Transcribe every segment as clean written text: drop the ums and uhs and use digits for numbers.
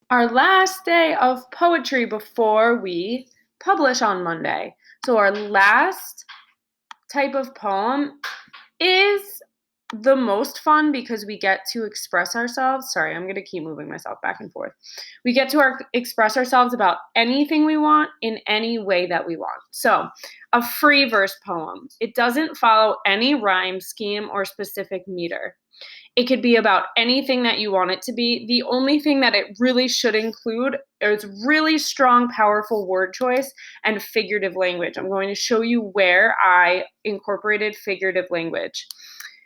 our last day of poetry before we publish on Monday. So our last type of poem is the most fun because we get to express ourselves. Sorry, I'm going to keep moving myself back and forth. We get to express ourselves about anything we want in any way that we want. So, a free verse poem. It doesn't follow any rhyme scheme or specific meter. It could be about anything that you want it to be. The only thing that it really should include is really strong, powerful word choice and figurative language. I'm going to show you where I incorporated figurative language.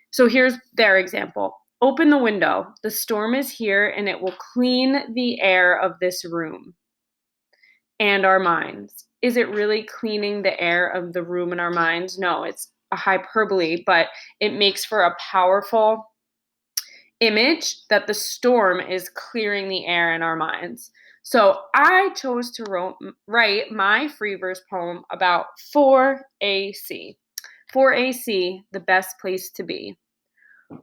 So here's their example. Open the window. The storm is here and it will clean the air of this room and our minds. Is it really cleaning the air of the room and our minds? No, it's a hyperbole, but it makes for a powerful image that the storm is clearing the air in our minds. So I chose to write my free verse poem about 4AC. 4AC, the best place to be.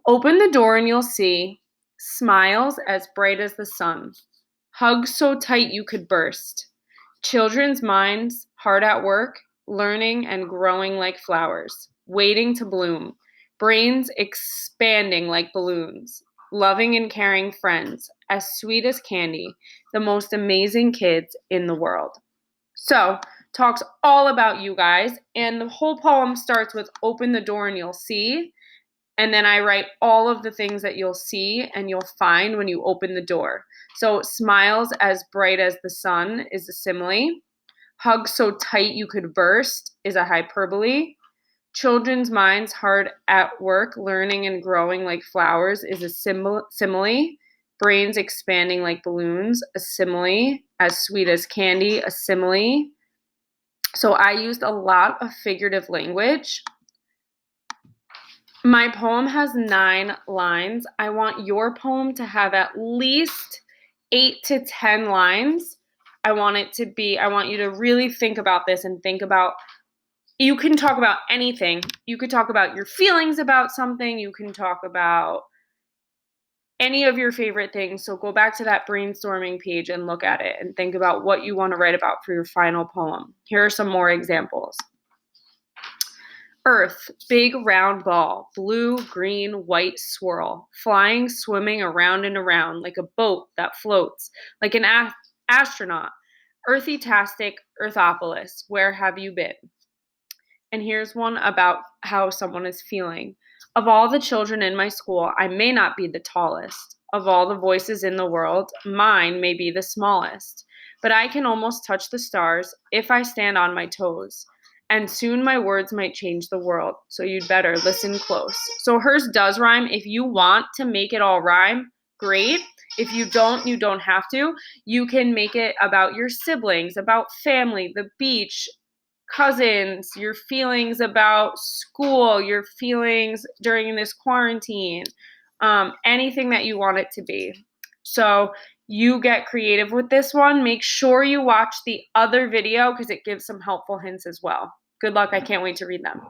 Open the door and you'll see smiles as bright as the sun, hugs so tight you could burst, children's minds hard at work, learning and growing like flowers, waiting to bloom, brains expanding like balloons, loving and caring friends, as sweet as candy, the most amazing kids in the world. So, talks all about you guys, and the whole poem starts with open the door and you'll see. And then I write all of the things that you'll see and you'll find when you open the door. So, smiles as bright as the sun is a simile. Hug so tight you could burst is a hyperbole. Children's minds hard at work, learning and growing like flowers is a simile. Brains expanding like balloons, a simile. As sweet as candy, a simile. So I used a lot of figurative language. My poem has 9 lines. I want your poem to have at least 8 to 10 lines. I want you to really think about this and think about, you can talk about anything. You could talk about your feelings about something. You can talk about any of your favorite things. So go back to that brainstorming page and look at it and think about what you want to write about for your final poem. Here are some more examples. Earth, big round ball, blue, green, white swirl, flying, swimming around and around like a boat that floats, like an astronaut. Earthy-tastic, Earthopolis, where have you been? And here's one about how someone is feeling. Of all the children in my school, I may not be the tallest. Of all the voices in the world, mine may be the smallest. But I can almost touch the stars if I stand on my toes. And soon my words might change the world, so you'd better listen close. So hers does rhyme. If you want to make it all rhyme, great. If you don't, you don't have to. You can make it about your siblings, about family, the beach, cousins, your feelings about school, your feelings during this quarantine, anything that you want it to be. So you get creative with this one. Make sure you watch the other video because it gives some helpful hints as well. Good luck. I can't wait to read them.